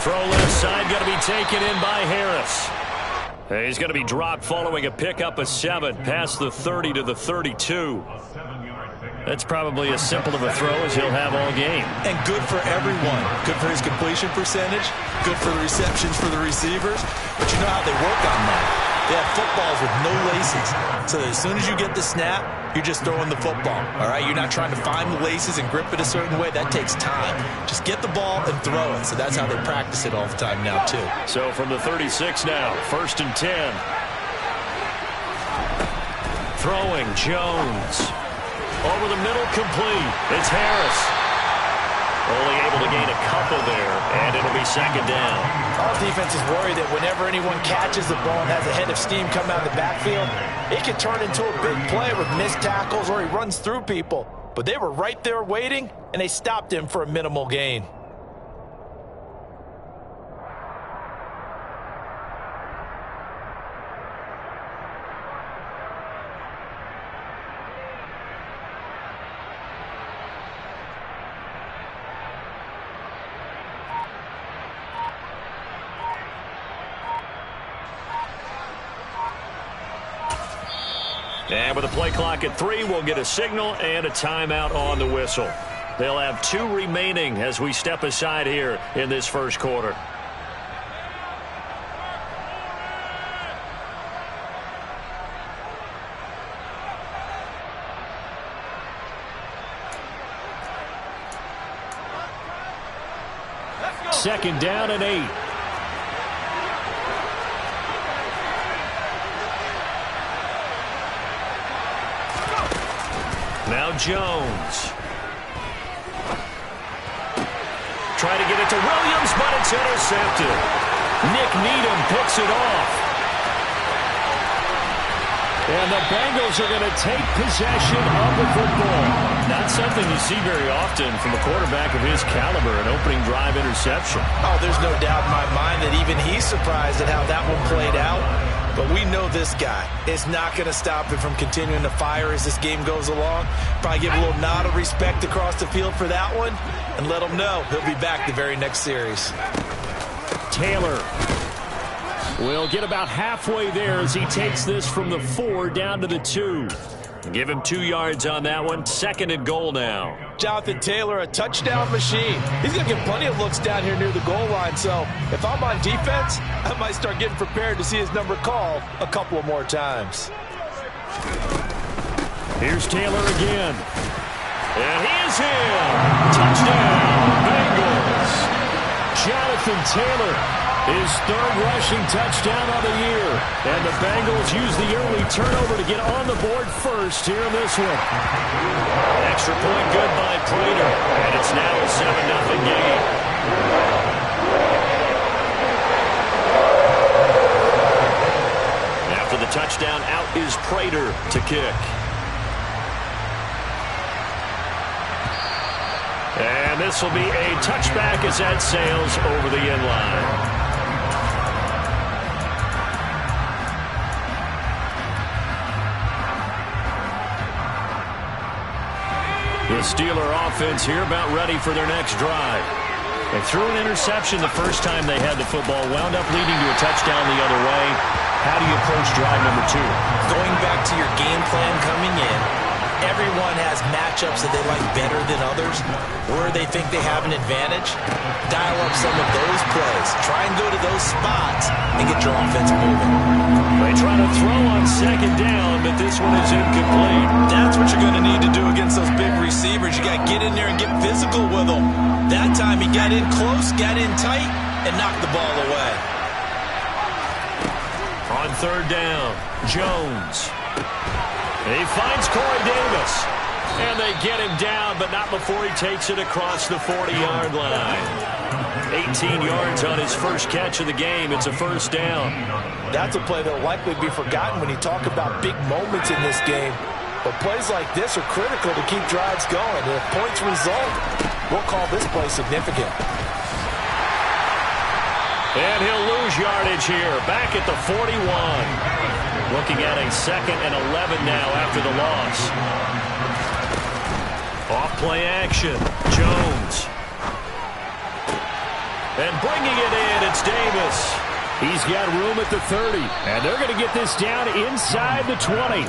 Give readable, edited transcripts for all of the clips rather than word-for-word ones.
Throw left side, going to be taken in by Harris. He's going to be dropped following a pickup of 7 past the 30 to the 32. That's probably as simple of a throw as he'll have all game. And good for everyone. Good for his completion percentage. Good for the receptions for the receivers. But you know how they work on that. They have footballs with no laces. So that as soon as you get the snap, you're just throwing the football. All right? You're not trying to find the laces and grip it a certain way. That takes time. Just get the ball and throw it. So that's how they practice it all the time now, too. So from the 36 now, 1st and 10. Throwing Jones. Over the middle, complete. It's Harris. Only able to gain a couple there, and it'll be 2nd down. Our defense is worried that whenever anyone catches the ball and has a head of steam come out of the backfield, it can turn into a big play with missed tackles or he runs through people. But they were right there waiting, and they stopped him for a minimal gain. And with a play clock at 3, we'll get a signal and a timeout on the whistle. They'll have 2 remaining as we step aside here in this first quarter. Second down and 8. Now Jones. Try to get it to Williams, but it's intercepted. Nick Needham picks it off. And the Bengals are going to take possession of the football. Not something you see very often from a quarterback of his caliber, an opening drive interception. Oh, there's no doubt in my mind that even he's surprised at how that one played out. But we know this guy is not going to stop him from continuing to fire as this game goes along. Probably give a little nod of respect across the field for that one and let him know he'll be back the very next series. Taylor will get about halfway there as he takes this from the 4 down to the 2. Give him 2 yards on that one. 2nd and goal now. Jonathan Taylor, a touchdown machine. He's going to get plenty of looks down here near the goal line. So if I'm on defense, I might start getting prepared to see his number called a couple of more times. Here's Taylor again. And he is in. Touchdown, Bengals. Jonathan Taylor, his 3rd rushing touchdown of the year. And the Bengals use the early turnover to get on the board first here in this one. Extra point good by Prater. And it's now a 7-0 game. After the touchdown, out is Prater to kick. And this will be a touchback as that sails over the end line. The Steeler offense here about ready for their next drive. They threw an interception the first time they had the football, wound up leading to a touchdown the other way. How do you approach drive number 2? Going back to your game plan coming in, everyone has matchups that they like better than others, where they think they have an advantage. Dial up some of those plays. Try and go to those spots and get your offense moving. They try to throw on 2nd down, but this one is incomplete. That's what you're going to need to do against those big receivers. You got to get in there and get physical with them. That time he got in close, got in tight, and knocked the ball away. On 3rd down, Jones. He finds Corey Davis. And they get him down, but not before he takes it across the 40-yard line. 18 yards on his first catch of the game. It's a 1st down. That's a play that will likely be forgotten when you talk about big moments in this game. But plays like this are critical to keep drives going. And if points result, we'll call this play significant. And he'll lose yardage here. Back at the 41. Looking at a 2nd and 11 now after the loss. Off play action. Jones. And bringing it in, it's Davis. He's got room at the 30. And they're going to get this down inside the 20.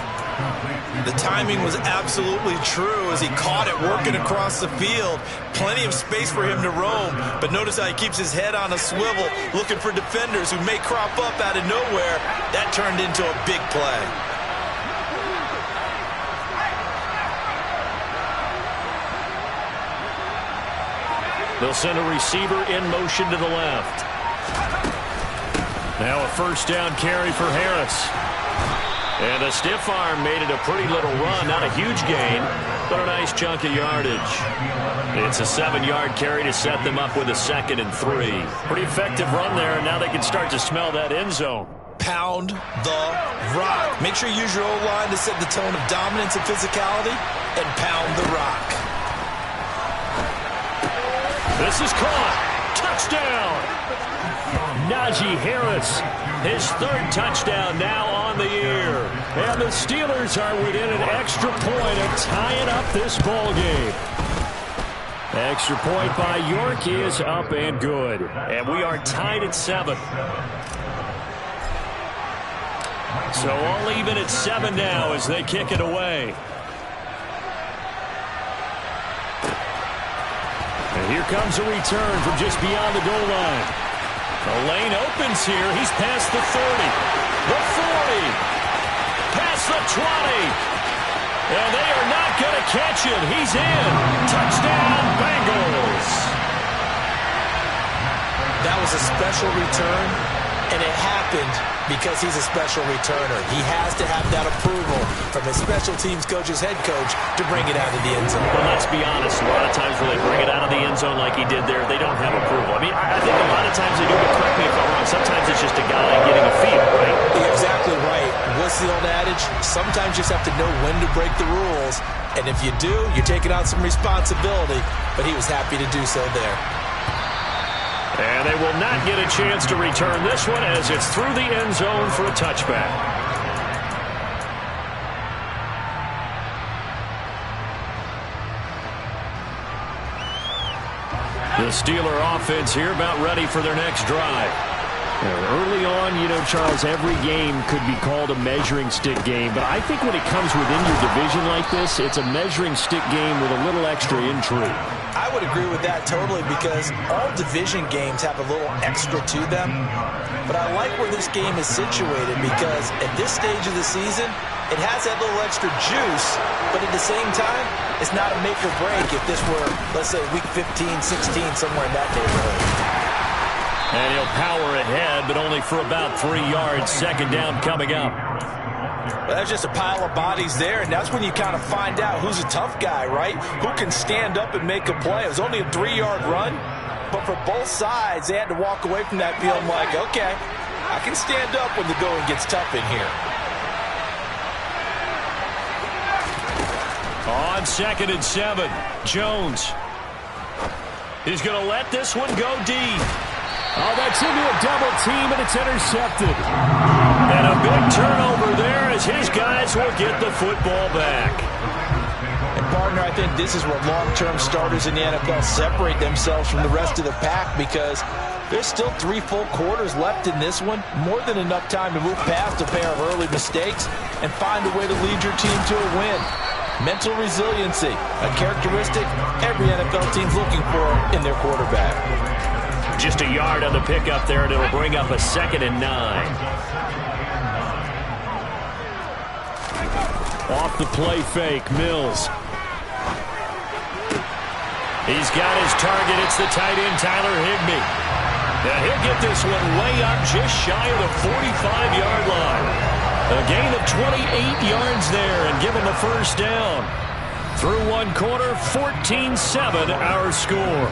The timing was absolutely true as he caught it working across the field. Plenty of space for him to roam. But notice how he keeps his head on a swivel, looking for defenders who may crop up out of nowhere. That turned into a big play. They'll send a receiver in motion to the left. Now a first down carry for Harris. And a stiff arm made it a pretty little run. Not a huge gain, but a nice chunk of yardage. It's a 7-yard carry to set them up with a 2nd and 3. Pretty effective run there, and now they can start to smell that end zone. Pound the rock. Make sure you use your O-line to set the tone of dominance and physicality, and pound the rock. This is caught. Touchdown. Najee Harris, his 3rd touchdown now on the year. And the Steelers are within an extra point of tying up this ball game. Extra point by York is up and good. And we are tied at 7. So all even at 7 now as they kick it away. And here comes a return from just beyond the goal line. The lane opens here. He's past the 30, the 40, past the 20. And they are not going to catch him. He's in. Touchdown, Bengals. That was a special return, and it happened because he's a special returner. He has to have that approval from his special teams coach's head coach to bring it out of the end zone. Well, let's be honest. A lot of times when they bring it out of the end zone like he did there, they don't have approval. I mean, I think a lot of times they do, but correct me if I'm wrong. Sometimes it's just a guy getting a feel, right? You're exactly right. What's the old adage? Sometimes you just have to know when to break the rules. And if you do, you're taking on some responsibility. But he was happy to do so there. And they will not get a chance to return this one as it's through the end zone for a touchback. The Steeler offense here about ready for their next drive. Early on, you know, Charles, every game could be called a measuring stick game. But I think when it comes within your division like this, it's a measuring stick game with a little extra intrigue. I would agree with that totally because all division games have a little extra to them. But I like where this game is situated because at this stage of the season, it has that little extra juice. But at the same time, it's not a make or break if this were, let's say, week 15, 16, somewhere in that neighborhood. And he'll power ahead, but only for about 3 yards. 2nd down coming up. Well, that's just a pile of bodies there, and that's when you kind of find out who's a tough guy, right? Who can stand up and make a play. It was only a 3-yard run, but for both sides, they had to walk away from that feeling like, okay, I can stand up when the going gets tough in here. On 2nd and 7, Jones. He's going to let this one go deep. Oh, that's into a double team, and it's intercepted. And a big turnover there as his guys will get the football back. And, partner, I think this is where long-term starters in the NFL separate themselves from the rest of the pack because there's still 3 full quarters left in this one. More than enough time to move past a pair of early mistakes and find a way to lead your team to a win. Mental resiliency, a characteristic every NFL team's looking for in their quarterback. Just a yard on the pickup there, and it'll bring up a 2nd and 9. Off the play fake, Mills. He's got his target. It's the tight end, Tyler Higbee. And he'll get this one way up just shy of the 45-yard line. A gain of 28 yards there and give him a first down. Through 1 quarter, 14-7 our score.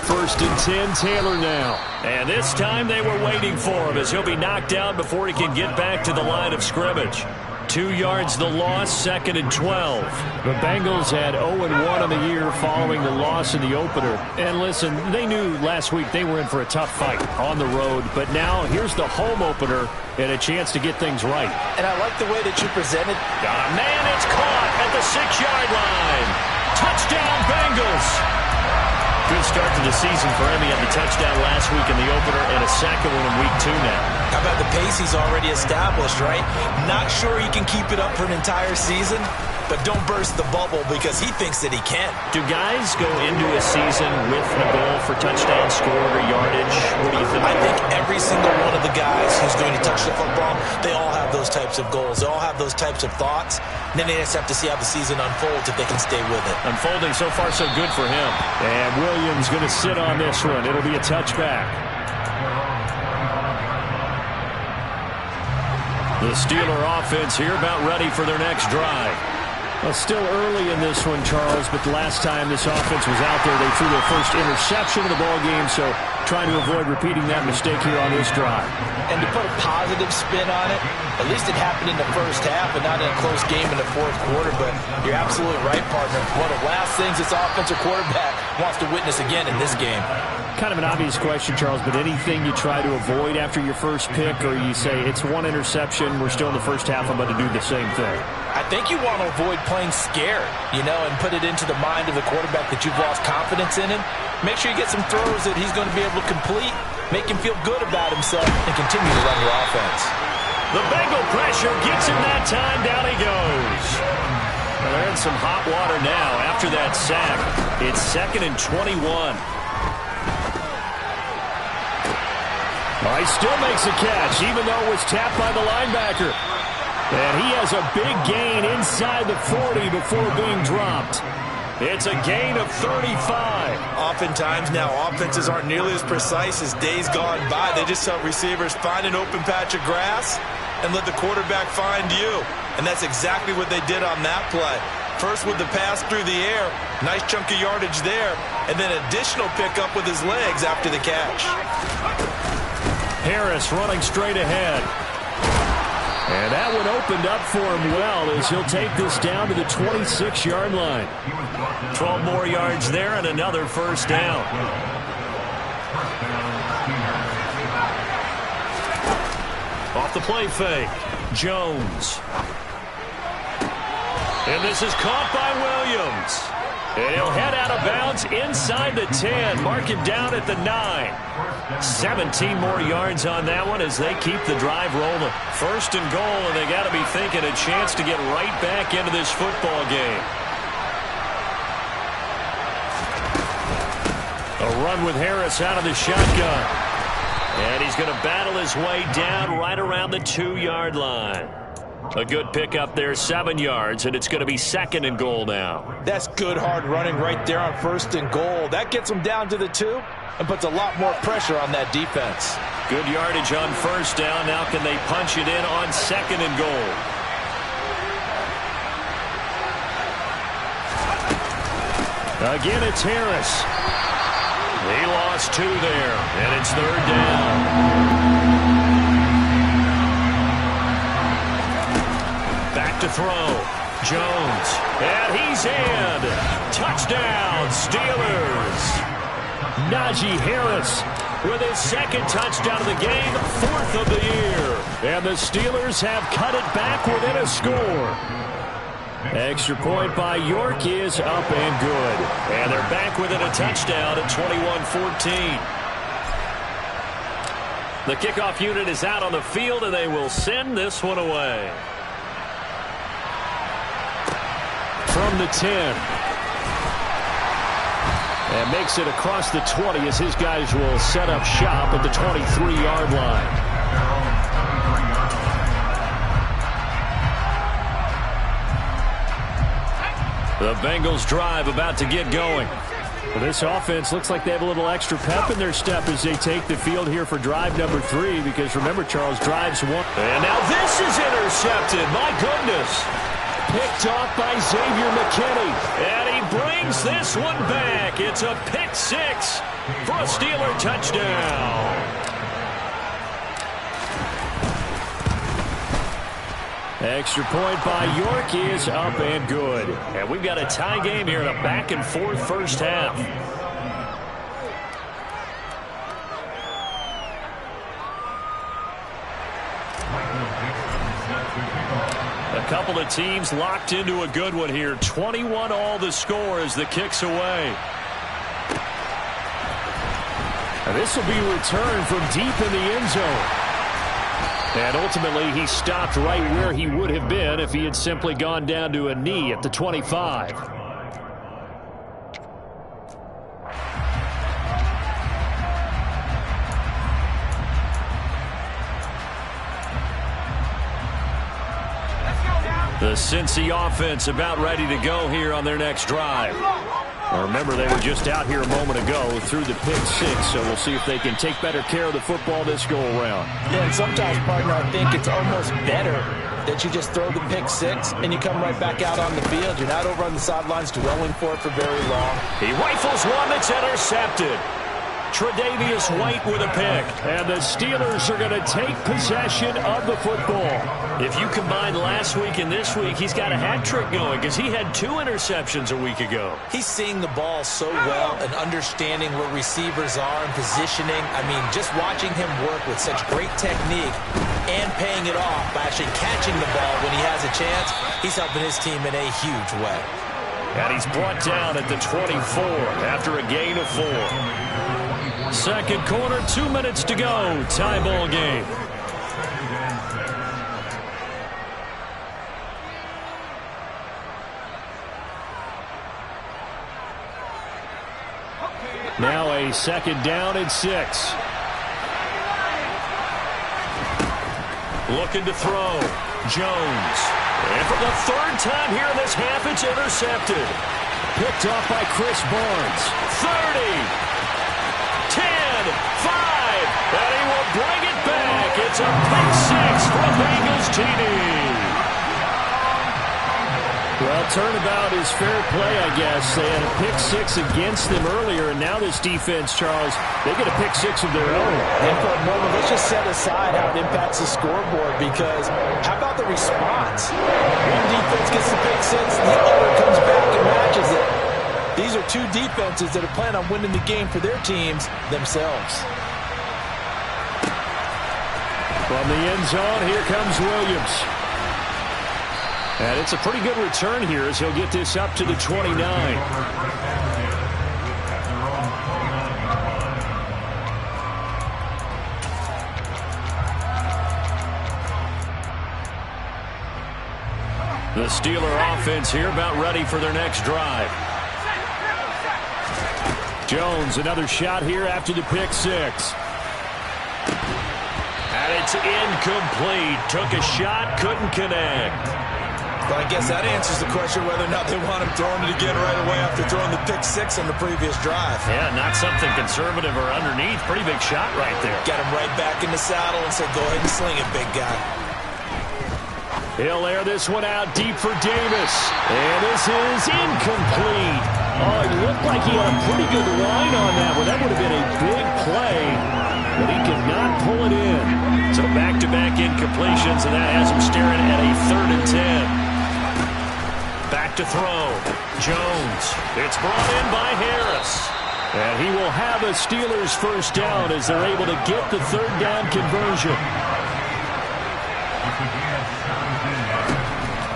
First and 10, Taylor now. And this time they were waiting for him as he'll be knocked out before he can get back to the line of scrimmage. 2 yards the loss, 2nd and 12. The Bengals had 0-1 on the year following the loss in the opener. And listen, they knew last week they were in for a tough fight on the road. But now here's the home opener and a chance to get things right. And I like the way that you presented. Got a man, it's caught at the 6-yard line. Touchdown, Bengals. Good start to the season for him. He had the touchdown last week in the opener and a second one in week 2 now. How about the pace he's already established, right? Not sure he can keep it up for an entire season, but don't burst the bubble because he thinks that he can. Do guys go into a season with a goal for touchdown scored or yardage? What do you think? I think every single one of the guys who's going to touch the football, they all have those types of goals. They all have those types of thoughts. And then they just have to see how the season unfolds if they can stay with it. Unfolding so far so good for him. And Williams going to sit on this one. It'll be a touchback. The Steeler offense here about ready for their next drive. Well, still early in this one, Charles, but the last time this offense was out there, they threw their first interception of the ballgame, so trying to avoid repeating that mistake here on this drive. And to put a positive spin on it, at least it happened in the first half and not in a close game in the fourth quarter, but you're absolutely right, partner. One of the last things this offensive quarterback wants to witness again in this game. Kind of an obvious question, Charles, but anything you try to avoid after your first pick, or you say it's one interception, we're still in the first half, I'm going to do the same thing? I think you want to avoid playing scared, and put it into the mind of the quarterback that you've lost confidence in him. Make sure you get some throws that he's going to be able to complete, make him feel good about himself, and continue to run your offense. The Bengal pressure gets him that time. Down he goes. Well, they're in some hot water now after that sack. It's 2nd and 21. He still makes a catch, even though it was tapped by the linebacker. And he has a big gain inside the 40 before being dropped. It's a gain of 35. Oftentimes now, offenses aren't nearly as precise as days gone by. They just help receivers find an open patch of grass and let the quarterback find you. And that's exactly what they did on that play. First with the pass through the air, nice chunk of yardage there, and then additional pickup with his legs after the catch. Harris running straight ahead. And that one opened up for him well as he'll take this down to the 26-yard line. 12 more yards there and another first down. Off the play fake, Jones. And this is caught by Williams. And he'll head out of bounds inside the 10. Mark him down at the 9. 17 more yards on that one as they keep the drive rolling. 1st and goal, and they got to be thinking a chance to get right back into this football game. A run with Harris out of the shotgun. And he's going to battle his way down right around the 2-yard line. A good pickup there, 7 yards, and it's going to be 2nd and goal now. That's good hard running right there on 1st and goal. That gets them down to the 2 and puts a lot more pressure on that defense. Good yardage on 1st down. Now can they punch it in on 2nd and goal? Again, it's Harris. He lost 2 there, and it's 3rd down. Back to throw. Jones. And he's in. Touchdown, Steelers. Najee Harris with his 2nd touchdown of the game, 4th of the year. And the Steelers have cut it back within a score. Extra point by York is up and good. And they're back within a touchdown at 21-14. The kickoff unit is out on the field, and they will send this one away. From the 10. And makes it across the 20 as his guys will set up shop at the 23-yard line. The Bengals drive about to get going. Well, this offense looks like they have a little extra pep in their step as they take the field here for drive number 3, because remember, Charles, drives 1. And now this is intercepted. My goodness. Picked off by Xavier McKinney. And he brings this one back. It's a pick 6 for a Steeler touchdown. Extra point by York is up and good. And we've got a tie game here in a back-and-forth first half. A couple of teams locked into a good one here. 21 all the score as the kick's away. And this will be returned from deep in the end zone. And ultimately, he stopped right where he would have been if he had simply gone down to a knee at the 25. The Cincy offense about ready to go here on their next drive. Now remember, they were just out here a moment ago through the pick six, so we'll see if they can take better care of the football this go-around. Yeah, and sometimes, partner, I think it's almost better that you just throw the pick six and you come right back out on the field. You're not over on the sidelines dwelling for it for very long. He rifles one that's intercepted. Tre'Davious White with a pick. And the Steelers are going to take possession of the football. If you combine last week and this week, he's got a hat trick going because he had 2 interceptions a week ago. He's seeing the ball so well and understanding where receivers are and positioning. I mean, just watching him work with such great technique and paying it off by actually catching the ball when he has a chance, he's helping his team in a huge way. And he's brought down at the 24 after a gain of 4. Second quarter, 2 minutes to go. Tie ball game. Now a second down and 6. Looking to throw. Jones. And for the third time here in this half, it's intercepted. Picked off by Chris Barnes. 30. 10, 5, and he will bring it back. It's a pick six for a Bengals TD. Well, turnabout is fair play, I guess. They had a pick six against them earlier, and now this defense, Charles, they get a pick six of their own. And for a moment, let's just set aside how it impacts the scoreboard, because how about the response? One defense gets the pick six, the other comes back and matches it. These are 2 defenses that are planning on winning the game for their teams themselves. From the end zone, here comes Williams. And it's a pretty good return here as he'll get this up to the 29. The Steeler offense here about ready for their next drive. Jones, another shot here after the pick six. And it's incomplete. Took a shot, couldn't connect. But I guess that answers the question whether or not they want him throwing it again right away after throwing the pick six on the previous drive. Yeah, not something conservative or underneath. Pretty big shot right there. Got him right back in the saddle and said, go ahead and sling it, big guy. He'll air this one out deep for Davis. And this is incomplete. Oh, it looked like he had a pretty good line on that one. That would have been a big play, but he could not pull it in. So back-to-back incompletions, and that has him staring at a 3rd and 10. Back to throw. Jones. It's brought in by Harris. And he will have a Steelers first down as they're able to get the 3rd down conversion.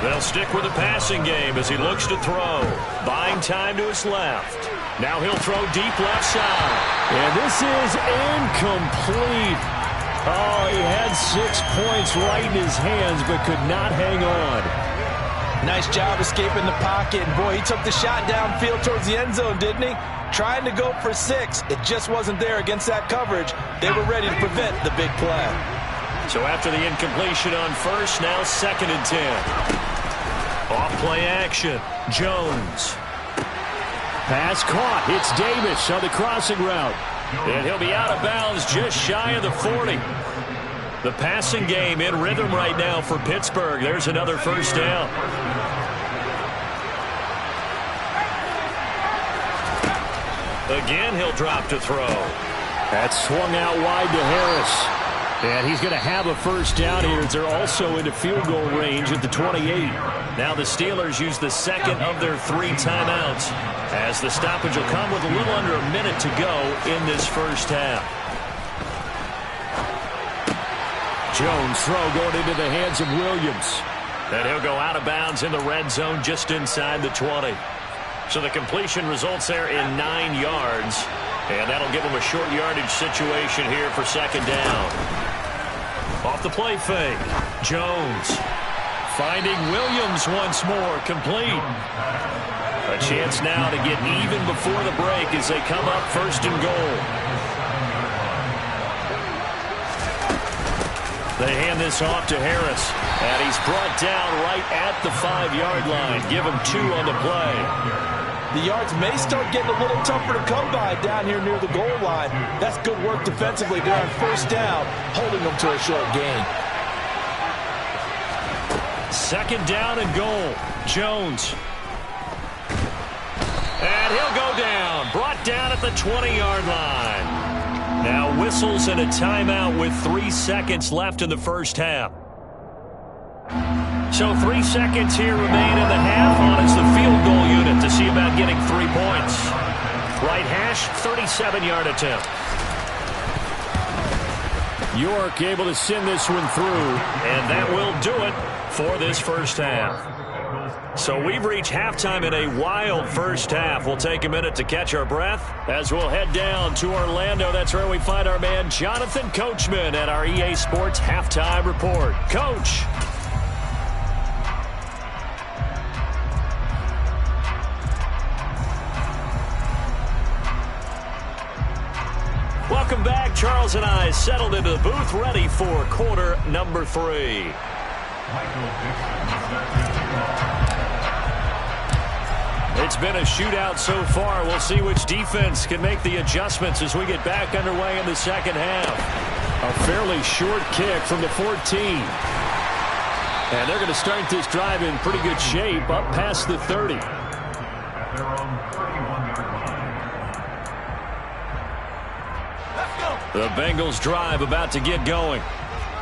They'll stick with the passing game as he looks to throw. Buying time to his left. Now he'll throw deep left side. And this is incomplete. Oh, he had 6 points right in his hands but could not hang on. Nice job escaping the pocket. And boy, he took the shot downfield towards the end zone, didn't he? Trying to go for 6. It just wasn't there against that coverage. They were ready to prevent the big play. So after the incompletion on first, now 2nd and 10. Off play action. Jones. Pass caught. It's Davis on the crossing route. And he'll be out of bounds just shy of the 40. The passing game in rhythm right now for Pittsburgh. There's another first down. Again, he'll drop to throw. That's swung out wide to Harris. And he's going to have a first down here. They're also into field goal range at the 28. Now the Steelers use the second of their 3 timeouts, as the stoppage will come with a little under a minute to go in this first half. Jones throw going into the hands of Williams. And he'll go out of bounds in the red zone just inside the 20. So the completion results there in 9 yards. And that'll give him a short yardage situation here for second down. Off the play fake, Jones finding Williams once more, complete. A chance now to get even before the break as they come up first and goal. They hand this off to Harris, and he's brought down right at the 5-yard line. Give him 2 on the play. The yards may start getting a little tougher to come by down here near the goal line. That's good work defensively there on first down, holding them to a short gain. Second down and goal. Jones. And he'll go down. Brought down at the 20-yard line. Now whistles and a timeout with 3 seconds left in the first half. So 3 seconds here remain in the half. On is the field goal unit to see about getting 3 points. Right hash, 37-yard attempt. York able to send this one through, and that will do it for this first half. So we've reached halftime in a wild first half. We'll take a minute to catch our breath as we'll head down to Orlando. That's where we find our man Jonathan Coachman at our EA Sports Halftime Report. Coach. Welcome back. Charles and I settled into the booth, ready for quarter number 3. It's been a shootout so far. We'll see which defense can make the adjustments as we get back underway in the second half. A fairly short kick from the 14. And they're going to start this drive in pretty good shape up past the 30. The Bengals drive about to get going.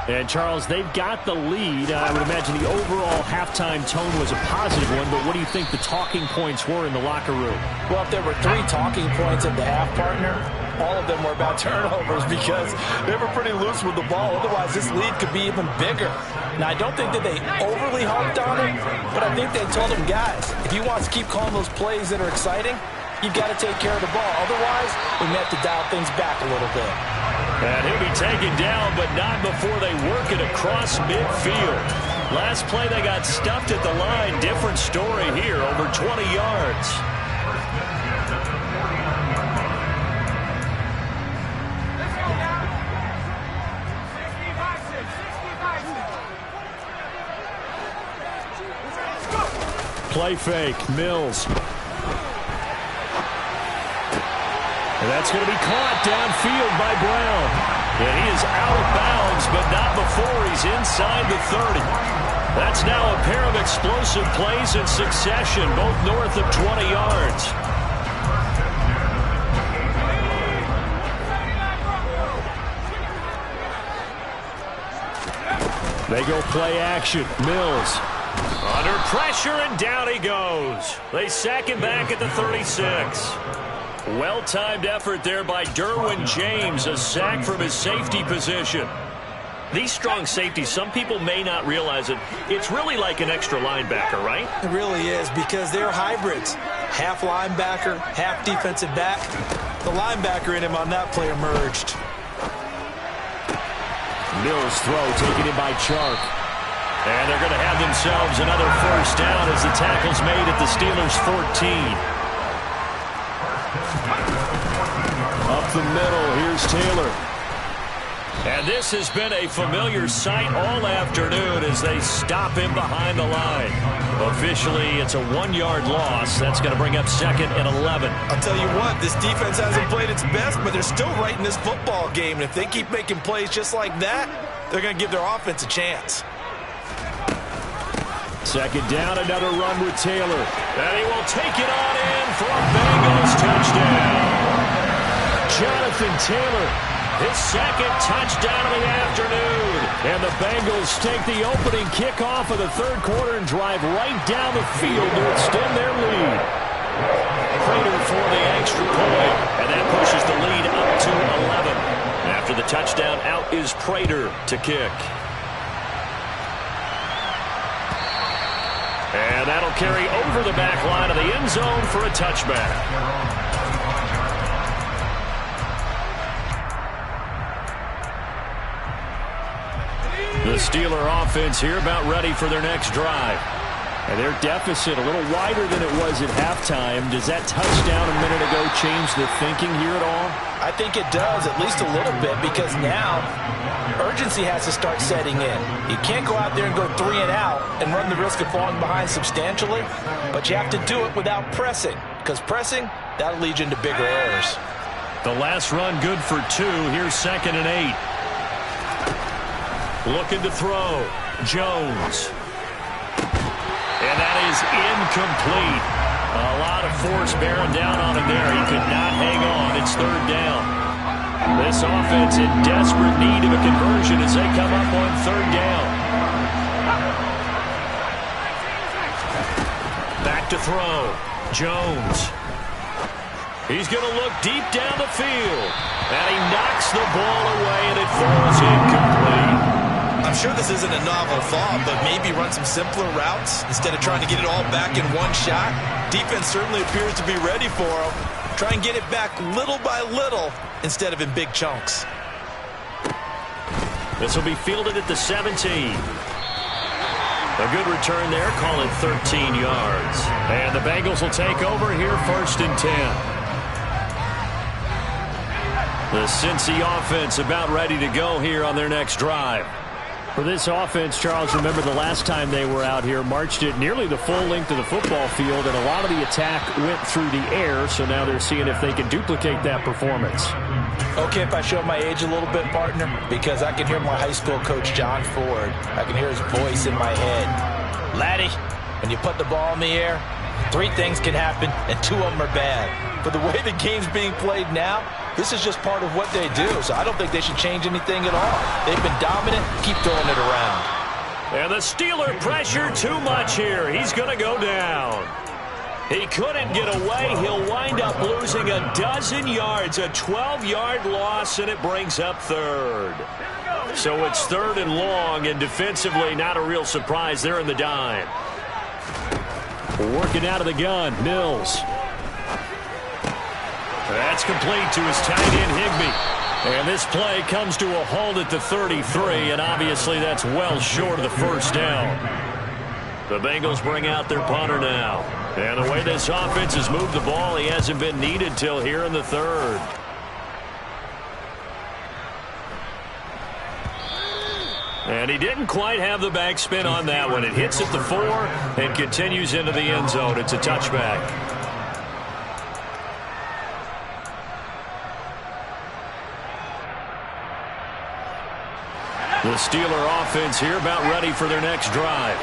And, Charles, they've got the lead. I would imagine the overall halftime tone was a positive one, but what do you think the talking points were in the locker room? Well, if there were 3 talking points at the half, partner, all of them were about turnovers because they were pretty loose with the ball. Otherwise, this lead could be even bigger. Now, I don't think that they overly harped on it, but I think they told them, guys, if you want to keep calling those plays that are exciting, you've got to take care of the ball. Otherwise, we may have to dial things back a little bit. And he'll be taken down, but not before they work it across midfield. Last play, they got stuffed at the line. Different story here, over 20 yards. Play fake, Mills. And that's going to be caught downfield by Brown. And he is out of bounds, but not before he's inside the 30. That's now a pair of explosive plays in succession, both north of 20 yards. They go play action. Mills. Under pressure, and down he goes. They sack him back at the 36. Well-timed effort there by Derwin James, a sack from his safety position. These strong safeties, some people may not realize it. It's really like an extra linebacker, right? It really is, because they're hybrids. Half linebacker, half defensive back. The linebacker in him on that play emerged. Mills throw taken in by Chark. And they're going to have themselves another first down as the tackle's made at the Steelers' 14. Up the middle, here's Taylor. And this has been a familiar sight all afternoon as they stop him behind the line. Officially, it's a 1-yard loss. That's going to bring up second and 11. I'll tell you what, this defense hasn't played its best, but they're still right in this football game. And if they keep making plays just like that, they're going to give their offense a chance. Second down, another run with Taylor. And he will take it on in for a Bengals touchdown. Jonathan Taylor his second touchdown of the afternoon. And the Bengals take the opening kickoff of the third quarter and drive right down the field to extend their lead. Prater for the extra point, and that pushes the lead up to 11. After the touchdown, out is Prater to kick. And that'll carry over the back line of the end zone for a touchback. The Steeler offense here about ready for their next drive. And their deficit a little wider than it was at halftime. Does that touchdown a minute ago change the thinking here at all? I think it does, at least a little bit, because now urgency has to start setting in. You can't go out there and go 3 and out and run the risk of falling behind substantially, but you have to do it without pressing, because pressing, that'll lead you into bigger errors. The last run good for 2. Here's 2nd and 8. Looking to throw. Jones. And that is incomplete. A lot of force bearing down on him there. He could not hang on. It's 3rd down. This offense in desperate need of a conversion as they come up on 3rd down. Back to throw. Jones. He's going to look deep down the field. And he knocks the ball away, and it falls incomplete. I'm sure this isn't a novel thought, but maybe run some simpler routes instead of trying to get it all back in one shot. Defense certainly appears to be ready for him. Try and get it back little by little instead of in big chunks. This will be fielded at the 17. A good return there, call it 13 yards. And the Bengals will take over here, 1st and 10. The Cincy offense about ready to go here on their next drive. For this offense, Charles, remember the last time they were out here, marched it nearly the full length of the football field, and a lot of the attack went through the air, so now they're seeing if they can duplicate that performance. Okay, if I show my age a little bit, partner, because I can hear my high school coach, John Ford. I can hear his voice in my head. Laddie, when you put the ball in the air, 3 things can happen, and 2 of them are bad. But the way the game's being played now, this is just part of what they do, so I don't think they should change anything at all. They've been dominant. Keep throwing it around. And the Steeler pressure too much here. He's going to go down. He couldn't get away. He'll wind up losing a dozen yards, a 12-yard loss, and it brings up 3rd. So it's 3rd and long, and defensively not a real surprise. They're in the dime. Working out of the gun, Mills. That's complete to his tight end, Higbee. And this play comes to a halt at the 33, and obviously that's well short of the 1st down. The Bengals bring out their punter now. And the way this offense has moved the ball, he hasn't been needed till here in the 3rd. And he didn't quite have the backspin on that one. It hits at the 4 and continues into the end zone. It's a touchback. The Steeler offense here about ready for their next drive.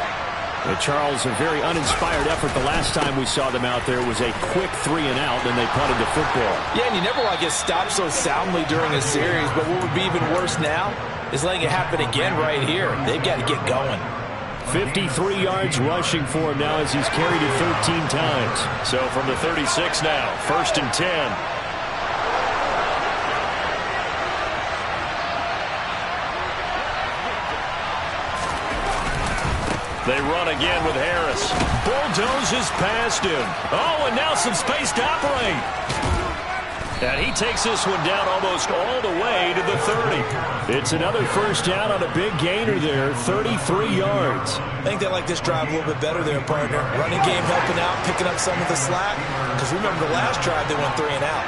And Charles, a very uninspired effort the last time we saw them out there was a quick 3 and out, then they punted the football. Yeah, and you never want to get stopped so soundly during a series, but what would be even worse now is letting it happen again right here. They've got to get going. 53 yards rushing for him now as he's carried it 13 times. So from the 36 now, 1st and 10. They run again with Harris. Bulldozes past him. Oh, and now some space to operate. And he takes this one down almost all the way to the 30. It's another 1st down on a big gainer there, 33 yards. I think they like this drive a little bit better there, partner. Running game helping out, picking up some of the slack. Because remember the last drive, they went 3 and out.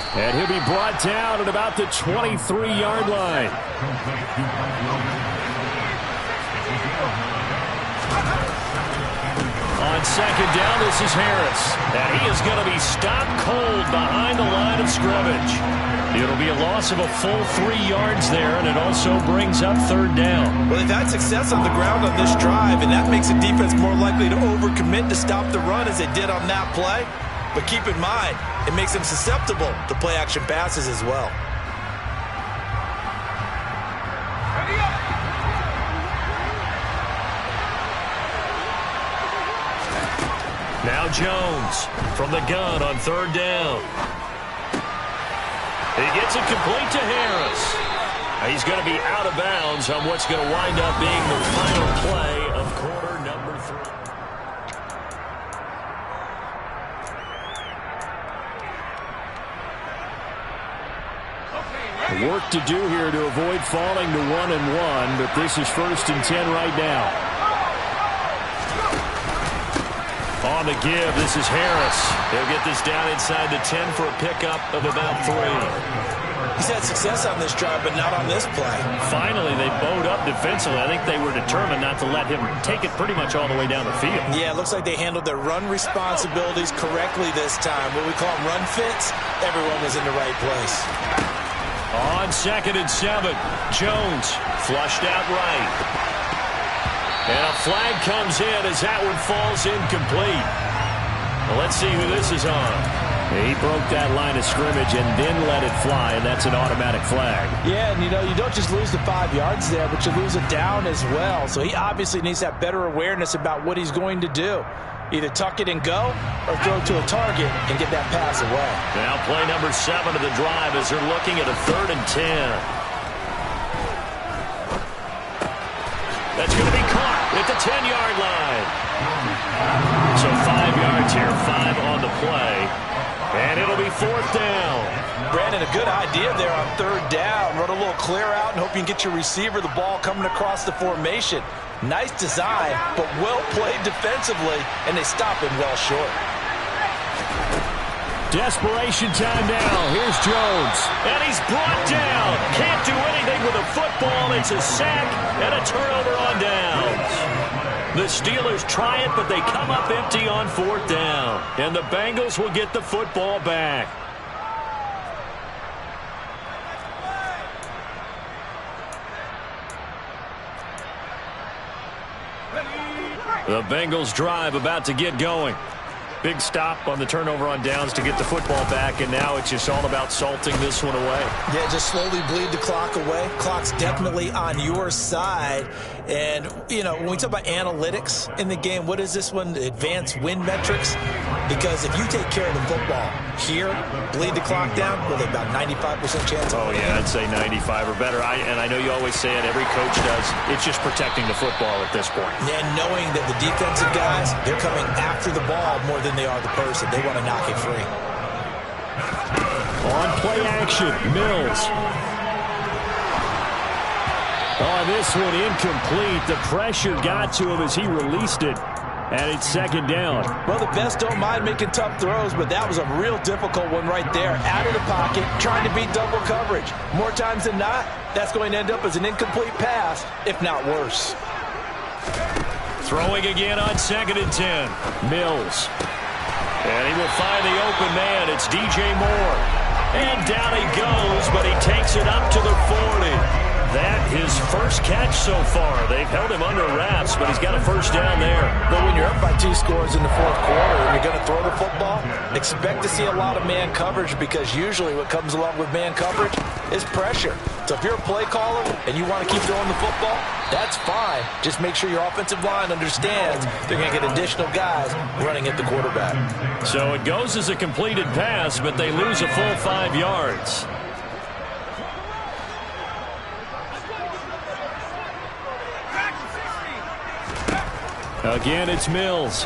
And he'll be brought down at about the 23-yard line. On 2nd down, this is Harris. And he is going to be stopped cold behind the line of scrimmage. It'll be a loss of a full 3 yards there, and it also brings up 3rd down. Well, they've had success on the ground on this drive, and that makes the defense more likely to overcommit to stop the run as they did on that play. But keep in mind, it makes them susceptible to play-action passes as well. Now Jones from the gun on third down. He gets it complete to Harris. He's going to be out of bounds on what's going to wind up being the final play of quarter number 3. Work to do here to avoid falling to 1-1, but this is 1st and 10 right now. On the give, this is Harris. He'll get this down inside the 10 for a pickup of about 3. He's had success on this drive, but not on this play. Finally, they bowed up defensively. I think they were determined not to let him take it pretty much all the way down the field. Yeah, it looks like they handled their run responsibilities correctly this time. What we call them run fits, everyone was in the right place. On 2nd and 7, Jones flushed out right. And a flag comes in as that one falls incomplete. Well, let's see who this is on. He broke that line of scrimmage and then let it fly, and that's an automatic flag. Yeah, and you don't just lose the 5 yards there, but you lose it down as well. So he obviously needs to have better awareness about what he's going to do. Either tuck it and go or throw to a target and get that pass away. Now play number 7 of the drive as they're looking at a 3rd and 10. That's going to be caught at the 10-yard line. So 5 yards here, 5 on the play. And it'll be 4th down. Brandon, a good idea there on 3rd down. Run a little clear out and hope you can get your receiver the ball coming across the formation. Nice design, but well played defensively, and they stop him well short. Desperation time now. Here's Jones. And he's brought down. Can't do anything with a football. It's a sack and a turnover on downs. The Steelers try it, but they come up empty on 4th down. And the Bengals will get the football back. The Bengals drive about to get going. Big stop on the turnover on downs to get the football back, and now it's just all about salting this one away. Yeah, just slowly bleed the clock away. Clock's definitely on your side. And, when we talk about analytics in the game, what is this one? Advanced win metrics? Because if you take care of the football here, bleed the clock down, with about 95% chance of winning. Yeah, I'd say 95 or better. And I know you always say it, every coach does. It's just protecting the football at this point. And knowing that the defensive guys, they're coming after the ball more than they are the person. They want to knock it free. On play action, Mills. Oh, this one incomplete. The pressure got to him as he released it. And it's 2nd down. Well, the best don't mind making tough throws, but that was a real difficult one right there. Out of the pocket, trying to beat double coverage. More times than not, that's going to end up as an incomplete pass, if not worse. Throwing again on 2nd and 10. Mills. And he will find the open man. It's DJ Moore. And down he goes, but he takes it up to the 40. That his first catch so far. They've held him under wraps, but he's got a 1st down there. But when you're up by 2 scores in the 4th quarter and you're going to throw the football, expect to see a lot of man coverage, because usually what comes along with man coverage is pressure. So if you're a play caller and you want to keep throwing the football, that's fine. Just make sure your offensive line understands they're going to get additional guys running at the quarterback. So it goes as a completed pass, but they lose a full 5 yards. Again, it's Mills.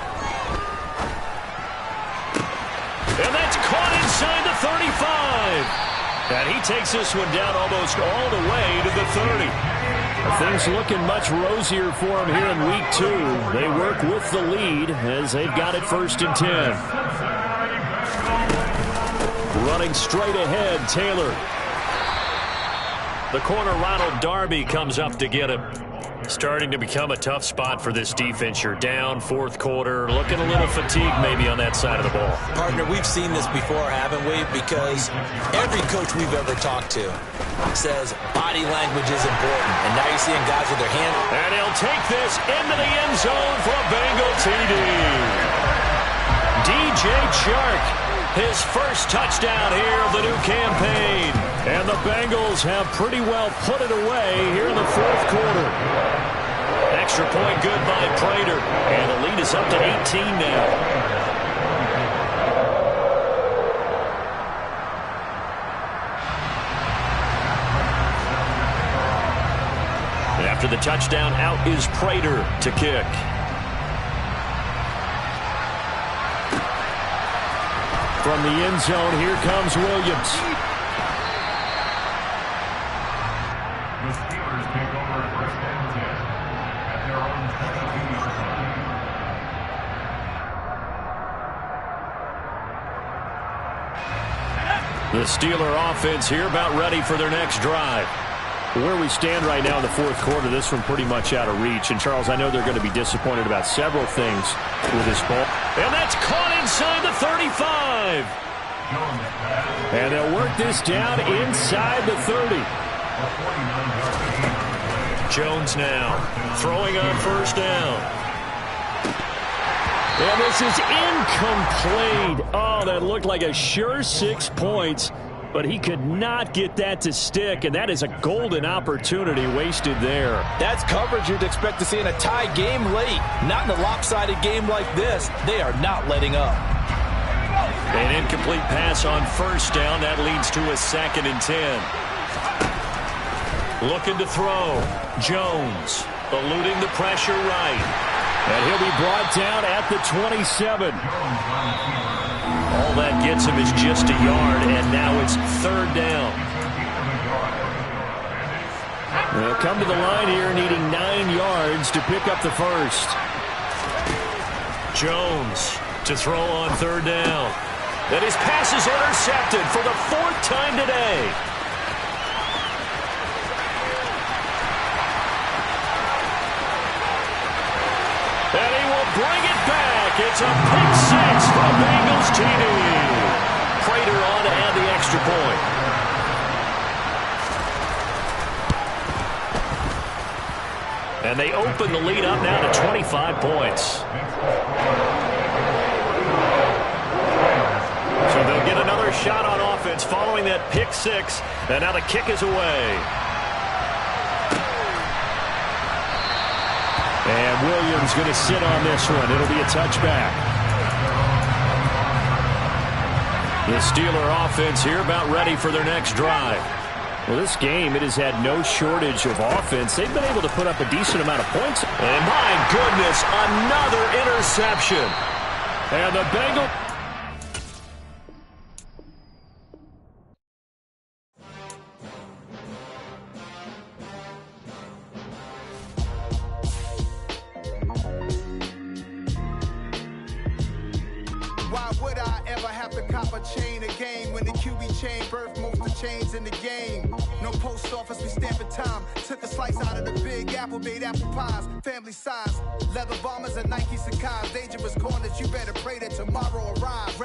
And that's caught inside the 35. And he takes this one down almost all the way to the 30. Things looking much rosier for him here in week 2. They work with the lead as they've got it 1st and 10. Running straight ahead, Taylor. The corner, Ronald Darby, comes up to get him. Starting to become a tough spot for this defense. You're down 4th quarter, looking a little fatigued maybe on that side of the ball. Partner, we've seen this before, haven't we? Because every coach we've ever talked to says body language is important. And now you're seeing guys with their hands. And he'll take this into the end zone for a Bengal TD. DJ Chark, his first touchdown here of the new campaign. And the Bengals have pretty well put it away here in the fourth quarter. Extra point good by Prater. And the lead is up to 18 now. After the touchdown, out is Prater to kick. From the end zone, here comes Williams. The Steelers take over at first and 10 at their own 22-yard line. The Steeler offense here about ready for their next drive. Where we stand right now in the fourth quarter, this one pretty much out of reach. And, Charles, I know they're going to be disappointed about several things with this ball. And that's caught inside the 35. And they'll work this down inside the 30. Jones now throwing on first down. And this is incomplete. Oh, that looked like a sure 6 points. But he could not get that to stick, and that is a golden opportunity wasted there. That's coverage you'd expect to see in a tie game late. Not in a lopsided game like this. They are not letting up. An incomplete pass on first down. That leads to a 2nd and 10. Looking to throw. Jones eluding the pressure right. And he'll be brought down at the 27. All that gets him is just a yard, and now it's 3rd down. They'll come to the line here needing 9 yards to pick up the first. Jones to throw on 3rd down. And his pass is intercepted for the 4th time today. And he will bring it back. It's a pick 6 for the Bengals TD. Prater on to add the extra point. And they open the lead up now to 25 points. So they'll get another shot on offense following that pick 6. And now the kick is away. And Williams going to sit on this one. It'll be a touchback. The Steeler offense here about ready for their next drive. Well, this game, it has had no shortage of offense. They've been able to put up a decent amount of points. And my goodness, another interception. And the Bengals... Why would I ever have to cop a chain again when the QB chain birthed most of the chains in the game? No post office, we stamping time. Took a slice out of the Big Apple, made apple pies, family size. Leather bombers and Nike Sacai's, dangerous corners. You better pray that tomorrow arrives.